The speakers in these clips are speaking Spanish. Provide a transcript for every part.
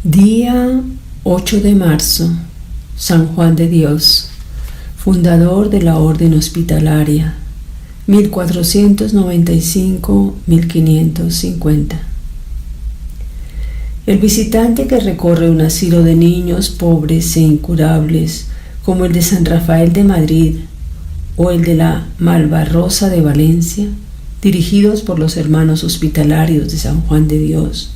Día 8 de marzo, San Juan de Dios, fundador de la Orden Hospitalaria, 1495-1550. El visitante que recorre un asilo de niños pobres e incurables, como el de San Rafael de Madrid o el de la Malvarrosa de Valencia, dirigidos por los hermanos hospitalarios de San Juan de Dios,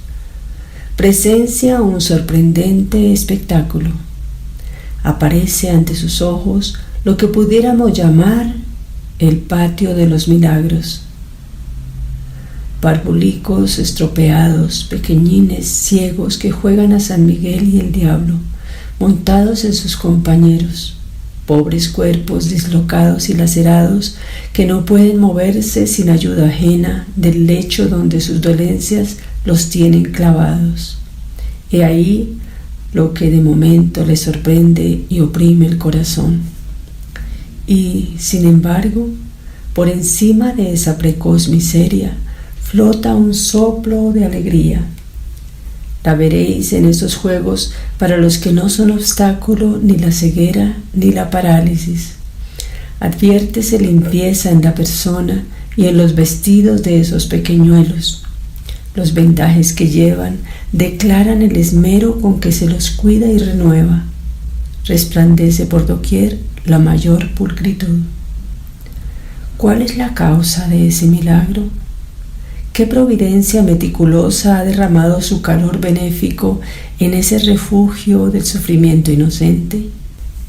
presencia un sorprendente espectáculo. Aparece ante sus ojos lo que pudiéramos llamar el patio de los milagros. Parvulicos estropeados, pequeñines ciegos que juegan a San Miguel y el diablo, montados en sus compañeros, pobres cuerpos dislocados y lacerados que no pueden moverse sin ayuda ajena del lecho donde sus dolencias los tienen clavados. He ahí lo que de momento les sorprende y oprime el corazón. Y, sin embargo, por encima de esa precoz miseria flota un soplo de alegría. La veréis en esos juegos para los que no son obstáculo ni la ceguera ni la parálisis. Adviértese limpieza en la persona y en los vestidos de esos pequeñuelos. Los vendajes que llevan declaran el esmero con que se los cuida y renueva. Resplandece por doquier la mayor pulcritud. ¿Cuál es la causa de ese milagro? ¿Qué providencia meticulosa ha derramado su calor benéfico en ese refugio del sufrimiento inocente?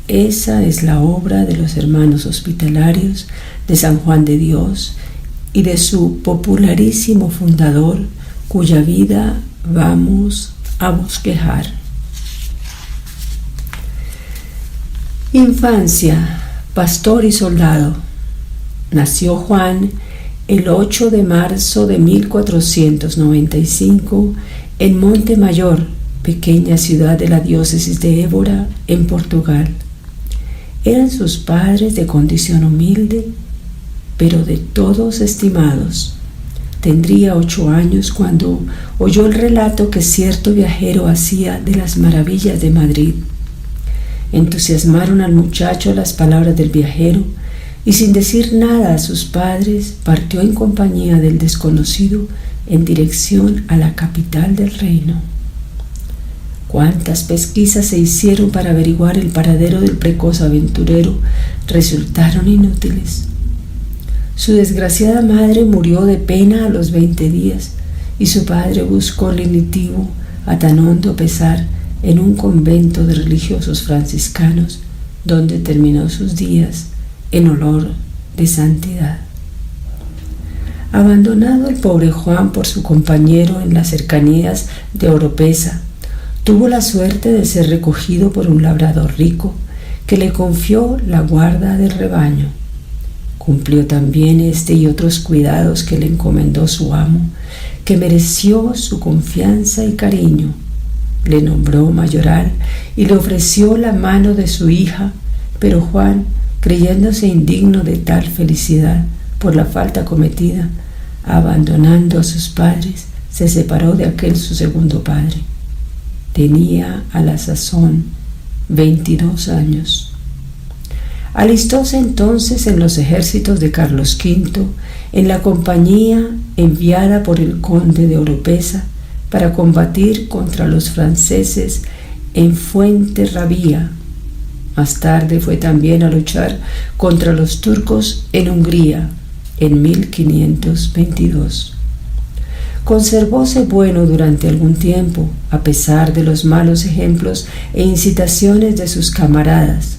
Esa es la obra de los hermanos hospitalarios de San Juan de Dios y de su popularísimo fundador, cuya vida vamos a bosquejar. Infancia, pastor y soldado. Nació Juan el 8 de marzo de 1495 en Montemayor, pequeña ciudad de la diócesis de Évora, en Portugal. Eran sus padres de condición humilde, pero de todos estimados. Tendría 8 años cuando oyó el relato que cierto viajero hacía de las maravillas de Madrid. Entusiasmaron al muchacho las palabras del viajero, y sin decir nada a sus padres partió en compañía del desconocido en dirección a la capital del reino. Cuántas pesquisas se hicieron para averiguar el paradero del precoz aventurero resultaron inútiles. Su desgraciada madre murió de pena a los 20 días y su padre buscó lenitivo a tan hondo pesar en un convento de religiosos franciscanos donde terminó sus días en olor de santidad. Abandonado el pobre Juan por su compañero en las cercanías de Oropesa, tuvo la suerte de ser recogido por un labrador rico que le confió la guarda del rebaño. Cumplió también este y otros cuidados que le encomendó su amo, que mereció su confianza y cariño. Le nombró mayoral y le ofreció la mano de su hija, pero Juan, creyéndose indigno de tal felicidad por la falta cometida, abandonando a sus padres, se separó de aquel su segundo padre. Tenía a la sazón 22 años. Alistóse entonces en los ejércitos de Carlos V, en la compañía enviada por el conde de Oropesa para combatir contra los franceses en Fuenterrabía. Más tarde fue también a luchar contra los turcos en Hungría en 1522. Conservóse bueno durante algún tiempo, a pesar de los malos ejemplos e incitaciones de sus camaradas.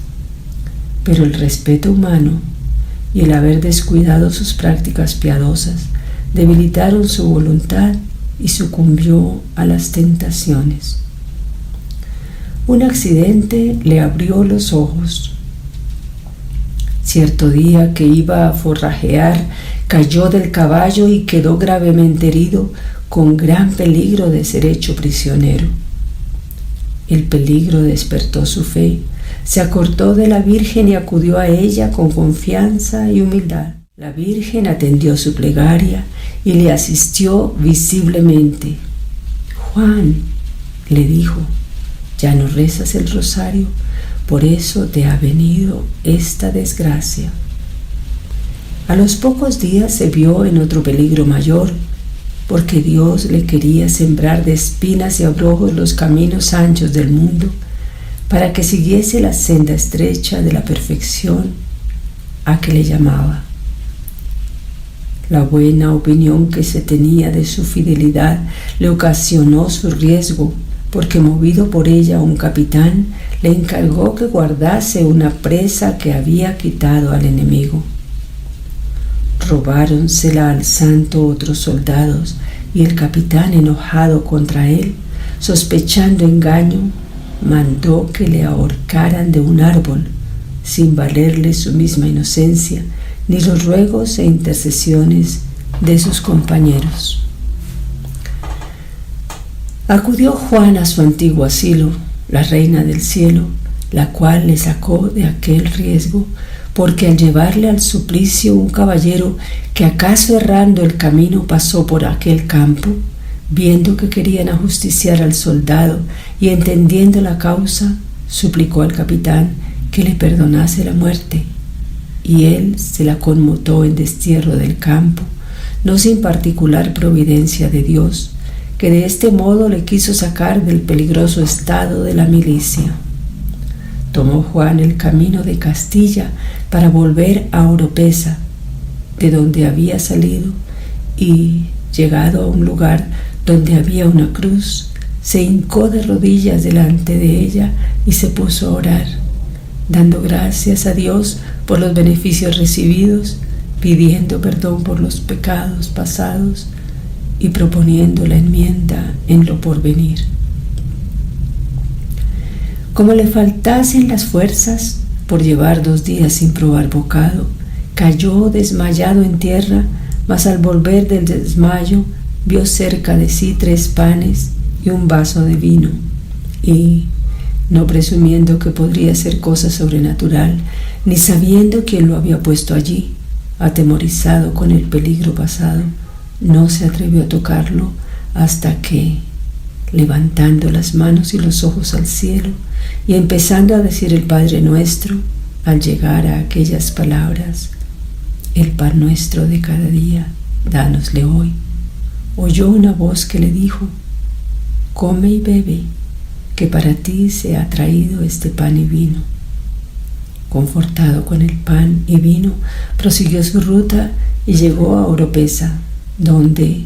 Pero el respeto humano y el haber descuidado sus prácticas piadosas debilitaron su voluntad y sucumbió a las tentaciones. Un accidente le abrió los ojos. Cierto día que iba a forrajear, cayó del caballo y quedó gravemente herido, con gran peligro de ser hecho prisionero. El peligro despertó su fe, se acordó de la Virgen y acudió a ella con confianza y humildad. La Virgen atendió su plegaria y le asistió visiblemente. «Juan», Le dijo: ya no rezas el rosario, por eso te ha venido esta desgracia. A los pocos días se vio en otro peligro mayor, porque Dios le quería sembrar de espinas y abrojos los caminos anchos del mundo, para que siguiese la senda estrecha de la perfección a que le llamaba. La buena opinión que se tenía de su fidelidad le ocasionó su riesgo, porque movido por ella un capitán le encargó que guardase una presa que había quitado al enemigo. Robáronsela al santo otros soldados, y el capitán, enojado contra él, sospechando engaño, mandó que le ahorcaran de un árbol, sin valerle su misma inocencia ni los ruegos e intercesiones de sus compañeros. Acudió Juan a su antiguo asilo, la Reina del Cielo, la cual le sacó de aquel riesgo, porque al llevarle al suplicio un caballero que acaso errando el camino pasó por aquel campo, viendo que querían ajusticiar al soldado y entendiendo la causa, suplicó al capitán que le perdonase la muerte, y él se la conmutó en destierro del campo, no sin particular providencia de Dios, que de este modo le quiso sacar del peligroso estado de la milicia. Tomó Juan el camino de Castilla para volver a Oropesa, de donde había salido, y llegado a un lugar donde había una cruz, se hincó de rodillas delante de ella y se puso a orar, dando gracias a Dios por los beneficios recibidos, pidiendo perdón por los pecados pasados y proponiendo la enmienda en lo porvenir. Como le faltasen las fuerzas por llevar 2 días sin probar bocado, cayó desmayado en tierra, mas al volver del desmayo vio cerca de sí 3 panes y un vaso de vino, y, no presumiendo que podría ser cosa sobrenatural, ni sabiendo quién lo había puesto allí, atemorizado con el peligro pasado, no se atrevió a tocarlo hasta que, levantando las manos y los ojos al cielo y empezando a decir el Padre Nuestro, al llegar a aquellas palabras: el pan nuestro de cada día, dánosle hoy, oyó una voz que le dijo: come y bebe, que para ti se ha traído este pan y vino. Confortado con el pan y vino, prosiguió su ruta y llegó a Oropesa, donde,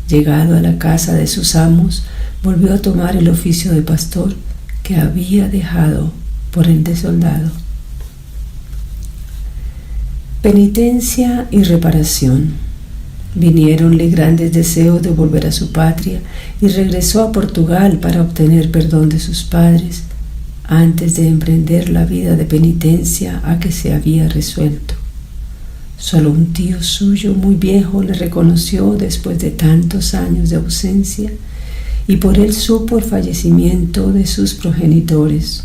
llegado a la casa de sus amos, volvió a tomar el oficio de pastor que había dejado por el de soldado. Penitencia y reparación. Vinieronle grandes deseos de volver a su patria y regresó a Portugal para obtener perdón de sus padres antes de emprender la vida de penitencia a que se había resuelto. Solo un tío suyo muy viejo le reconoció después de tantos años de ausencia, y por él supo el fallecimiento de sus progenitores.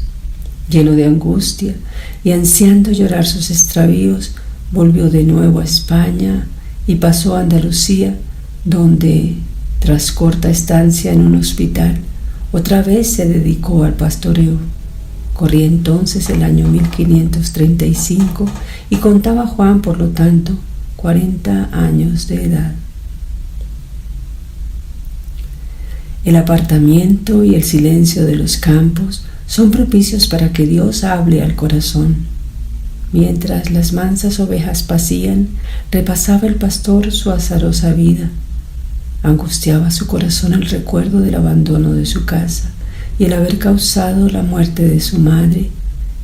Lleno de angustia y ansiando llorar sus extravíos, volvió de nuevo a España y pasó a Andalucía, donde, tras corta estancia en un hospital, otra vez se dedicó al pastoreo. Corría entonces el año 1535 y contaba Juan, por lo tanto, 40 años de edad. El apartamiento y el silencio de los campos son propicios para que Dios hable al corazón. Mientras las mansas ovejas pacían, repasaba el pastor su azarosa vida. Angustiaba su corazón el recuerdo del abandono de su casa y el haber causado la muerte de su madre,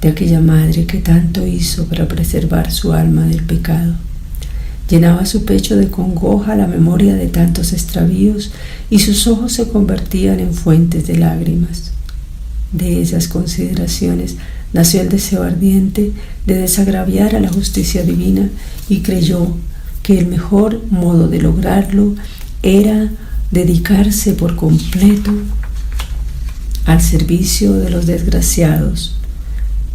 de aquella madre que tanto hizo para preservar su alma del pecado. Llenaba su pecho de congoja la memoria de tantos extravíos y sus ojos se convertían en fuentes de lágrimas. De esas consideraciones nació el deseo ardiente de desagraviar a la justicia divina y creyó que el mejor modo de lograrlo era dedicarse por completo al servicio de los desgraciados.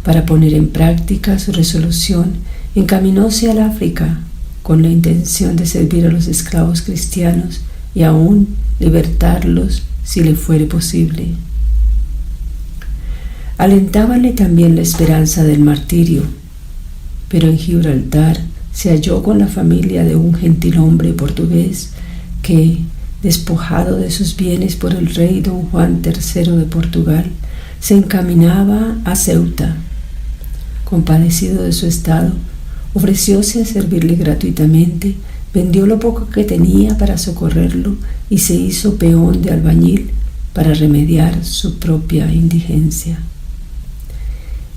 Para poner en práctica su resolución, encaminóse al África con la intención de servir a los esclavos cristianos y aún libertarlos si le fuere posible. Alentábanle también la esperanza del martirio, pero en Gibraltar se halló con la familia de un gentilhombre portugués que, despojado de sus bienes por el rey don Juan III de Portugal, se encaminaba a Ceuta. Compadecido de su estado, ofrecióse a servirle gratuitamente, vendió lo poco que tenía para socorrerlo y se hizo peón de albañil para remediar su propia indigencia.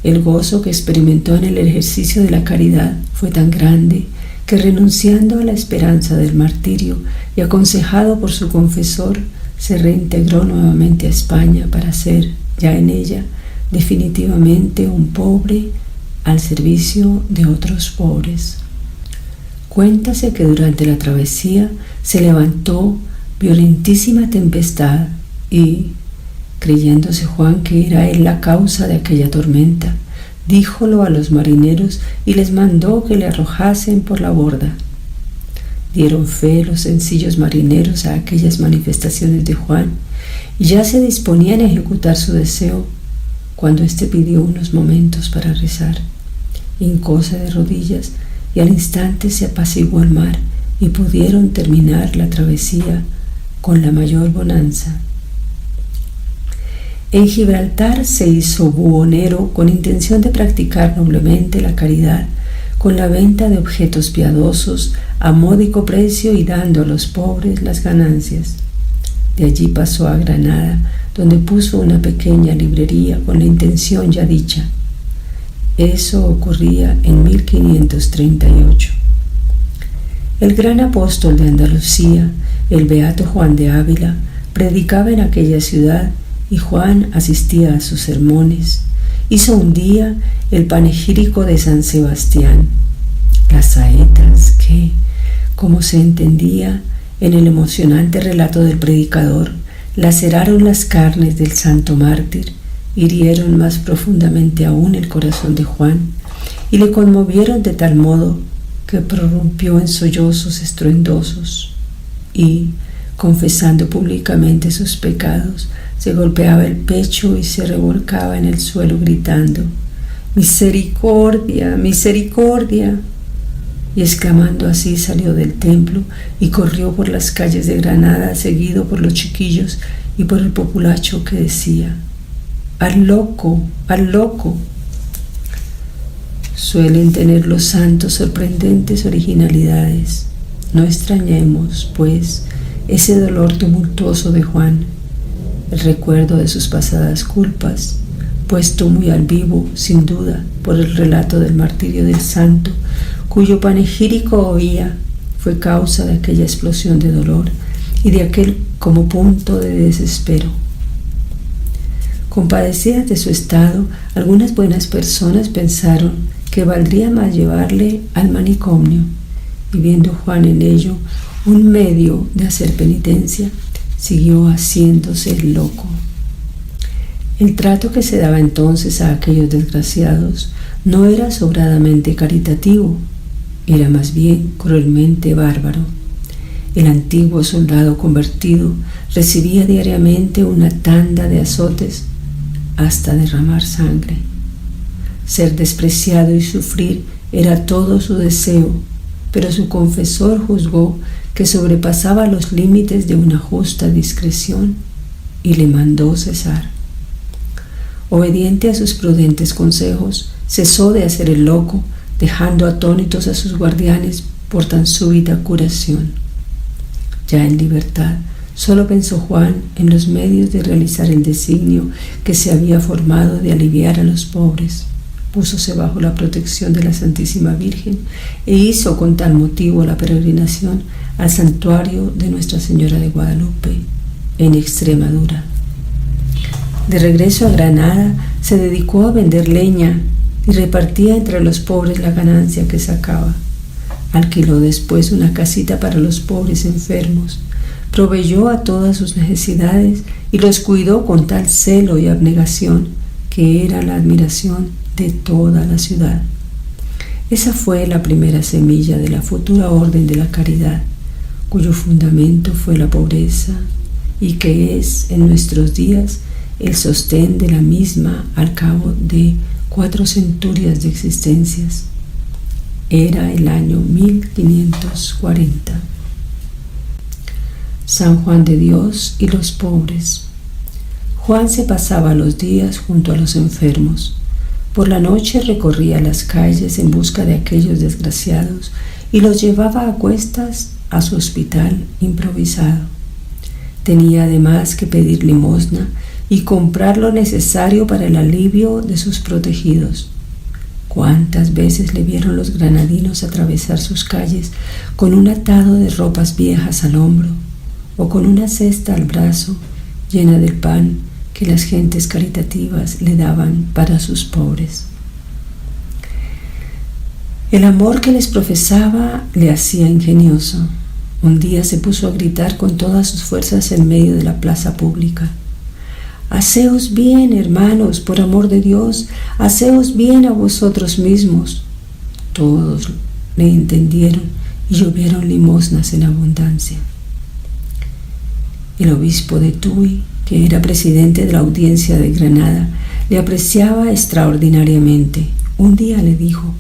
El gozo que experimentó en el ejercicio de la caridad fue tan grande que, renunciando a la esperanza del martirio y aconsejado por su confesor, se reintegró nuevamente a España para ser, ya en ella, definitivamente un pobre al servicio de otros pobres. Cuéntase que durante la travesía se levantó violentísima tempestad y, creyéndose Juan que era él la causa de aquella tormenta, díjolo a los marineros y les mandó que le arrojasen por la borda. Dieron fe los sencillos marineros a aquellas manifestaciones de Juan y ya se disponían a ejecutar su deseo cuando éste pidió unos momentos para rezar. Hincóse de rodillas y al instante se apaciguó el mar y pudieron terminar la travesía con la mayor bonanza. En Gibraltar se hizo buhonero con intención de practicar noblemente la caridad con la venta de objetos piadosos a módico precio y dando a los pobres las ganancias. De allí pasó a Granada, donde puso una pequeña librería con la intención ya dicha. Eso ocurría en 1538. El gran apóstol de Andalucía, el beato Juan de Ávila, predicaba en aquella ciudad y Juan asistía a sus sermones. Hizo un día el panegírico de San Sebastián. Las saetas que, como se entendía en el emocionante relato del predicador, laceraron las carnes del santo mártir, hirieron más profundamente aún el corazón de Juan y le conmovieron de tal modo que prorrumpió en sollozos estruendosos y, confesando públicamente sus pecados, se golpeaba el pecho y se revolcaba en el suelo gritando: «¡Misericordia! ¡Misericordia!». Y exclamando así salió del templo y corrió por las calles de Granada, seguido por los chiquillos y por el populacho que decía: «¡Al loco! ¡Al loco!». Suelen tener los santos sorprendentes originalidades. No extrañemos, pues, ese dolor tumultuoso de Juan, el recuerdo de sus pasadas culpas, puesto muy al vivo, sin duda, por el relato del martirio del santo, cuyo panegírico oía, fue causa de aquella explosión de dolor y de aquel como punto de desespero. Compadecidas de su estado, algunas buenas personas pensaron que valdría más llevarle al manicomio, y viendo Juan en ello un medio de hacer penitencia, siguió haciéndose el loco. El trato que se daba entonces a aquellos desgraciados no era sobradamente caritativo, era más bien cruelmente bárbaro. El antiguo soldado convertido recibía diariamente una tanda de azotes hasta derramar sangre. Ser despreciado y sufrir era todo su deseo, pero su confesor juzgó que sobrepasaba los límites de una justa discreción y le mandó cesar. Obediente a sus prudentes consejos, cesó de hacer el loco, dejando atónitos a sus guardianes por tan súbita curación. Ya en libertad, solo pensó Juan en los medios de realizar el designio que se había formado de aliviar a los pobres. Púsose bajo la protección de la Santísima Virgen e hizo con tal motivo la peregrinación al santuario de Nuestra Señora de Guadalupe en Extremadura. De regreso a Granada, se dedicó a vender leña y repartía entre los pobres la ganancia que sacaba. Alquiló después una casita para los pobres enfermos, proveyó a todas sus necesidades y los cuidó con tal celo y abnegación que era la admiración de toda la ciudad. Esa fue la primera semilla de la futura orden de la caridad, cuyo fundamento fue la pobreza y que es en nuestros días el sostén de la misma al cabo de 4 centurias de existencias. Era el año 1540. San Juan de Dios y los pobres. Juan se pasaba los días junto a los enfermos. Por la noche recorría las calles en busca de aquellos desgraciados y los llevaba a cuestas a su hospital improvisado. Tenía además que pedir limosna y comprar lo necesario para el alivio de sus protegidos. ¿Cuántas veces le vieron los granadinos atravesar sus calles con un atado de ropas viejas al hombro o con una cesta al brazo llena del pan que las gentes caritativas le daban para sus pobres? El amor que les profesaba le hacía ingenioso. Un día se puso a gritar con todas sus fuerzas en medio de la plaza pública: «Haceos bien, hermanos, por amor de Dios, haceos bien a vosotros mismos». Todos le entendieron y llovieron limosnas en abundancia. El obispo de Tuy, que era presidente de la audiencia de Granada, le apreciaba extraordinariamente. Un día le dijo: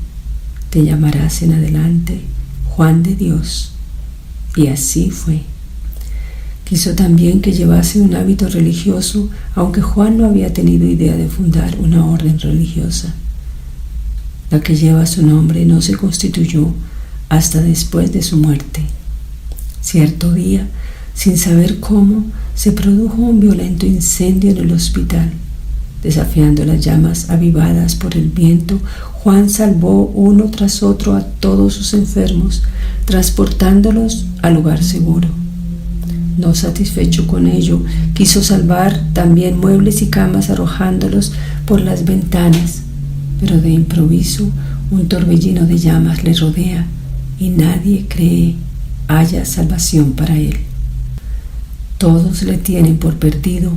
«Te llamarás en adelante Juan de Dios». Y así fue. Quiso también que llevase un hábito religioso, aunque Juan no había tenido idea de fundar una orden religiosa. La que lleva su nombre no se constituyó hasta después de su muerte. Cierto día, sin saber cómo, se produjo un violento incendio en el hospital. Desafiando las llamas avivadas por el viento, Juan salvó uno tras otro a todos sus enfermos, transportándolos al lugar seguro. No satisfecho con ello, quiso salvar también muebles y camas arrojándolos por las ventanas, pero de improviso un torbellino de llamas le rodea y nadie cree haya salvación para él. Todos le tienen por perdido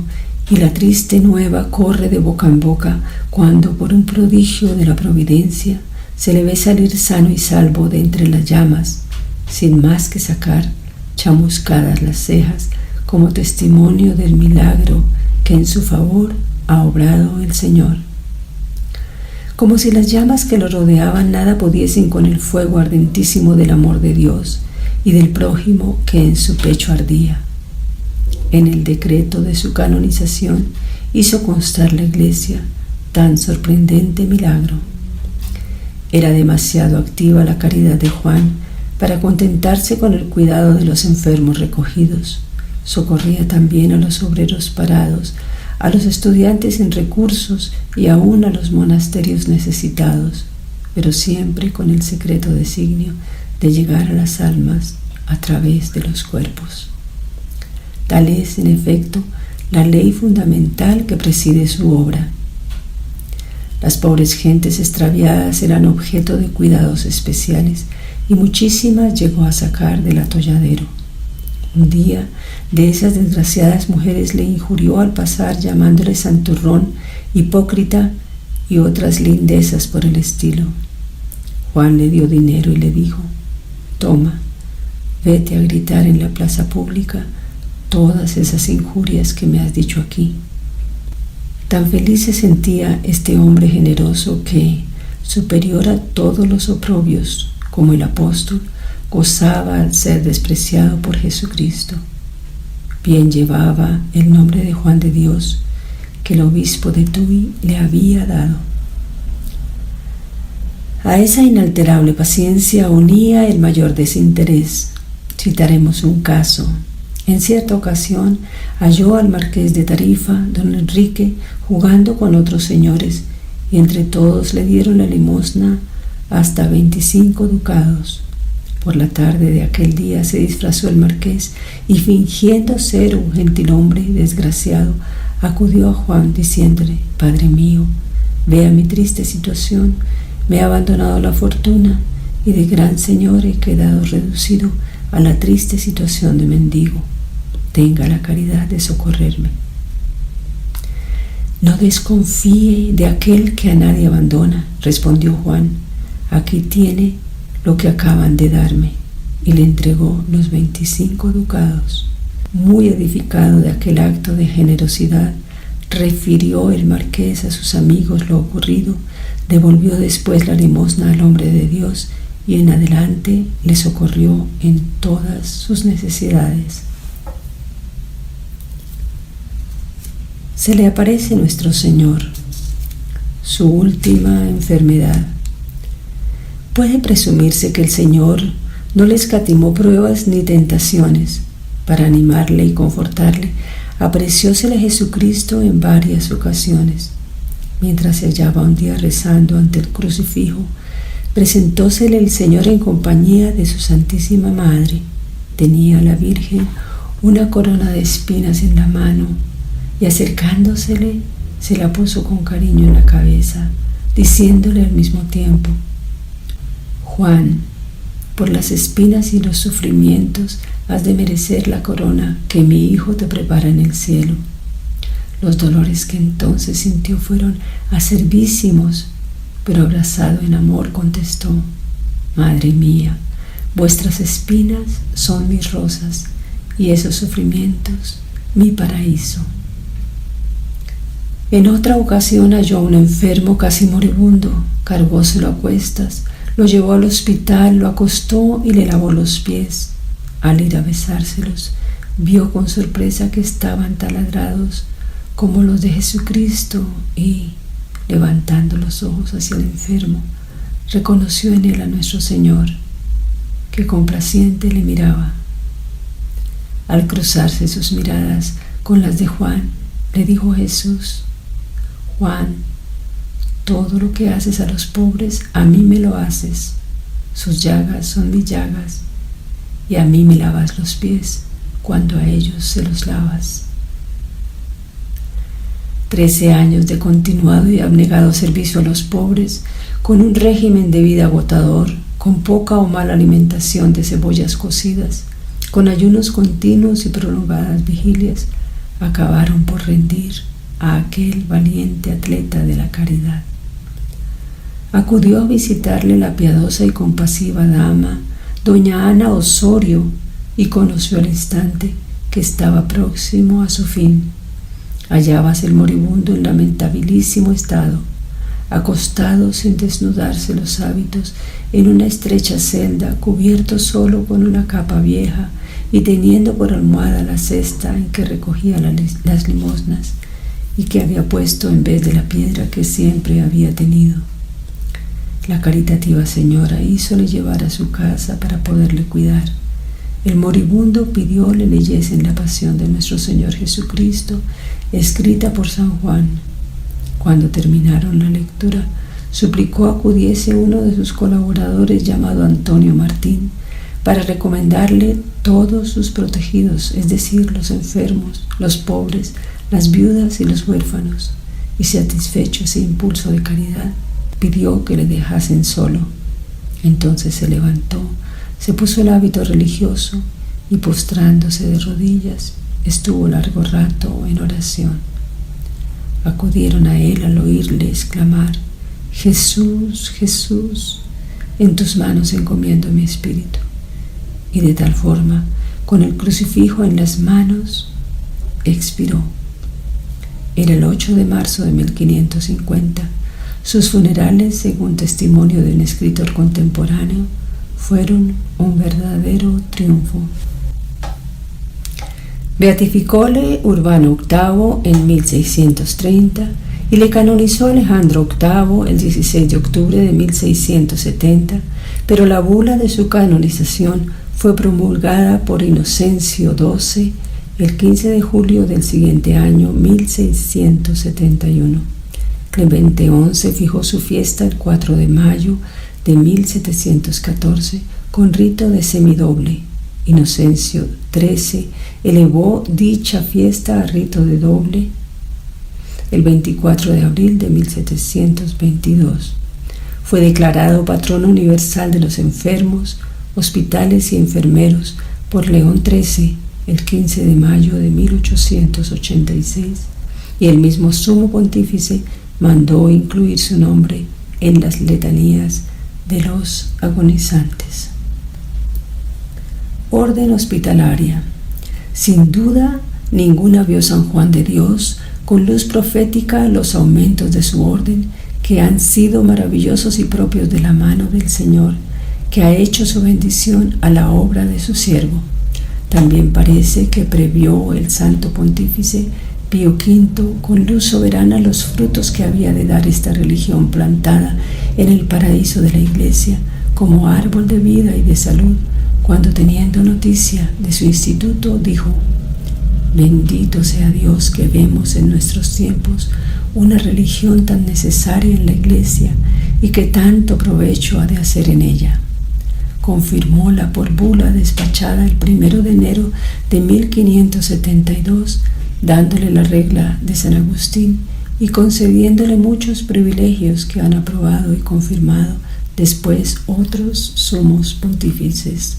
y la triste nueva corre de boca en boca cuando, por un prodigio de la providencia, se le ve salir sano y salvo de entre las llamas, sin más que sacar chamuscadas las cejas como testimonio del milagro que en su favor ha obrado el Señor. Como si las llamas que lo rodeaban nada pudiesen con el fuego ardentísimo del amor de Dios y del prójimo que en su pecho ardía. En el decreto de su canonización hizo constar la Iglesia tan sorprendente milagro. Era demasiado activa la caridad de Juan para contentarse con el cuidado de los enfermos recogidos. Socorría también a los obreros parados, a los estudiantes sin recursos y aún a los monasterios necesitados, pero siempre con el secreto designio de llegar a las almas a través de los cuerpos. Tal es, en efecto, la ley fundamental que preside su obra. Las pobres gentes extraviadas eran objeto de cuidados especiales y muchísimas llegó a sacar del atolladero. Un día, de esas desgraciadas mujeres le injurió al pasar llamándole santurrón, hipócrita y otras lindezas por el estilo. Juan le dio dinero y le dijo: «Toma, vete a gritar en la plaza pública todas esas injurias que me has dicho aquí». Tan feliz se sentía este hombre generoso que, superior a todos los oprobios, como el apóstol, gozaba al ser despreciado por Jesucristo. Bien llevaba el nombre de Juan de Dios que el obispo de Tuy le había dado. A esa inalterable paciencia unía el mayor desinterés. Citaremos un caso. En cierta ocasión halló al marqués de Tarifa, don Enrique, jugando con otros señores, y entre todos le dieron la limosna hasta 25 ducados. Por la tarde de aquel día se disfrazó el marqués y, fingiendo ser un gentilhombre desgraciado, acudió a Juan diciéndole: «Padre mío, vea mi triste situación, me ha abandonado la fortuna y de gran señor he quedado reducido a la triste situación de mendigo. Tenga la caridad de socorrerme». «No desconfíe de aquel que a nadie abandona», respondió Juan. «Aquí tiene lo que acaban de darme», y le entregó los 25 ducados. Muy edificado de aquel acto de generosidad, refirió el marqués a sus amigos lo ocurrido, devolvió después la limosna al hombre de Dios y en adelante le socorrió en todas sus necesidades. Se le aparece nuestro Señor, su última enfermedad. Puede presumirse que el Señor no le escatimó pruebas ni tentaciones. Para animarle y confortarle, apareciósele Jesucristo en varias ocasiones. Mientras se hallaba un día rezando ante el crucifijo, presentósele el Señor en compañía de su Santísima Madre. Tenía la Virgen una corona de espinas en la mano y acercándosele se la puso con cariño en la cabeza, diciéndole al mismo tiempo: Juan, por las espinas y los sufrimientos has de merecer la corona que mi Hijo te prepara en el cielo. Los dolores que entonces sintió fueron acervísimos, pero abrazado en amor contestó: Madre mía, vuestras espinas son mis rosas y esos sufrimientos mi paraíso. En otra ocasión halló a un enfermo casi moribundo, cargóselo a cuestas, lo llevó al hospital, lo acostó y le lavó los pies. Al ir a besárselos, vio con sorpresa que estaban taladrados como los de Jesucristo y, levantando los ojos hacia el enfermo, reconoció en él a nuestro Señor, que complaciente le miraba. Al cruzarse sus miradas con las de Juan, le dijo Jesús: Juan, todo lo que haces a los pobres, a mí me lo haces. Sus llagas son mis llagas, y a mí me lavas los pies cuando a ellos se los lavas. 13 años de continuado y abnegado servicio a los pobres, con un régimen de vida agotador, con poca o mala alimentación de cebollas cocidas, con ayunos continuos y prolongadas vigilias, acabaron por rendir a aquel valiente atleta de la caridad. Acudió a visitarle la piadosa y compasiva dama, doña Ana Osorio, y conoció al instante que estaba próximo a su fin. Hallábase el moribundo en lamentabilísimo estado, acostado sin desnudarse los hábitos en una estrecha celda, cubierto solo con una capa vieja y teniendo por almohada la cesta en que recogía las limosnas y que había puesto en vez de la piedra que siempre había tenido. La caritativa señora hízole llevar a su casa para poderle cuidar. El moribundo pidió le leyesen la pasión de nuestro Señor Jesucristo, escrita por San Juan. Cuando terminaron la lectura, suplicó acudiese uno de sus colaboradores llamado Antonio Martín para recomendarle todos sus protegidos, es decir, los enfermos, los pobres, las viudas y los huérfanos, y satisfecho ese impulso de caridad, pidió que le dejasen solo. Entonces se levantó, se puso el hábito religioso y postrándose de rodillas, estuvo largo rato en oración. Acudieron a él al oírle exclamar: Jesús, Jesús, en tus manos encomiendo mi espíritu. Y de tal forma, con el crucifijo en las manos, expiró. Era el 8 de marzo de 1550. Sus funerales, según testimonio de un escritor contemporáneo, fueron un verdadero triunfo. Beatificóle Urbano VIII en 1630 y le canonizó Alejandro VIII el 16 de octubre de 1670, pero la bula de su canonización fue promulgada por Inocencio XII el 15 de julio del siguiente año 1671. Clemente XI fijó su fiesta el 4 de mayo de 1714 con rito de semidoble. Inocencio XIII elevó dicha fiesta a rito de doble el 24 de abril de 1722. Fue declarado patrono universal de los enfermos, hospitales y enfermeros por León XIII el 15 de mayo de 1886, y el mismo sumo pontífice mandó incluir su nombre en las letanías de los agonizantes. Orden hospitalaria. Sin duda ninguna vio San Juan de Dios con luz profética los aumentos de su orden, que han sido maravillosos y propios de la mano del Señor, que ha hecho su bendición a la obra de su siervo. También parece que previó el Santo Pontífice Pío V con luz soberana los frutos que había de dar esta religión plantada en el paraíso de la Iglesia como árbol de vida y de salud, cuando, teniendo noticia de su instituto, dijo: bendito sea Dios que vemos en nuestros tiempos una religión tan necesaria en la Iglesia y que tanto provecho ha de hacer en ella. Confirmóla por bula despachada el 1 de enero de 1572, dándole la regla de San Agustín y concediéndole muchos privilegios que han aprobado y confirmado después otros sumos pontífices.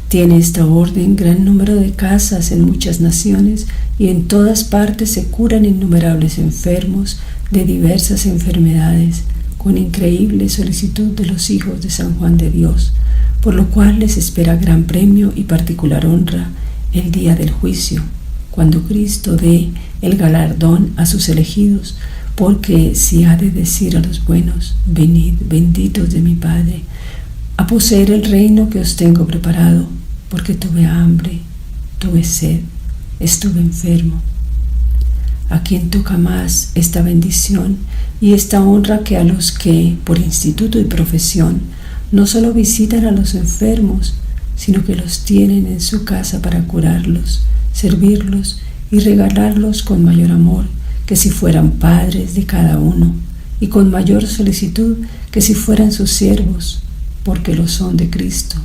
Tiene esta orden gran número de casas en muchas naciones y en todas partes se curan innumerables enfermos de diversas enfermedades, con increíble solicitud de los hijos de San Juan de Dios, por lo cual les espera gran premio y particular honra el día del juicio, cuando Cristo dé el galardón a sus elegidos, porque si ha de decir a los buenos: venid, benditos de mi Padre, a poseer el reino que os tengo preparado, porque tuve hambre, tuve sed, estuve enfermo. A quien toca más esta bendición y esta honra que a los que, por instituto y profesión, no solo visitan a los enfermos, sino que los tienen en su casa para curarlos, servirlos y regalarlos con mayor amor que si fueran padres de cada uno, y con mayor solicitud que si fueran sus siervos, porque lo son de Cristo,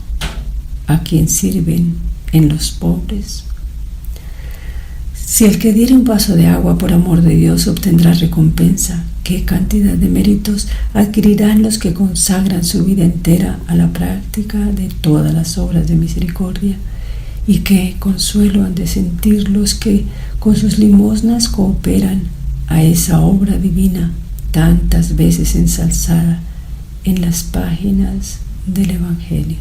a quien sirven en los pobres. Si el que diere un vaso de agua por amor de Dios obtendrá recompensa, ¿qué cantidad de méritos adquirirán los que consagran su vida entera a la práctica de todas las obras de misericordia? ¿Y qué consuelo han de sentir los que con sus limosnas cooperan a esa obra divina tantas veces ensalzada en las páginas del Evangelio?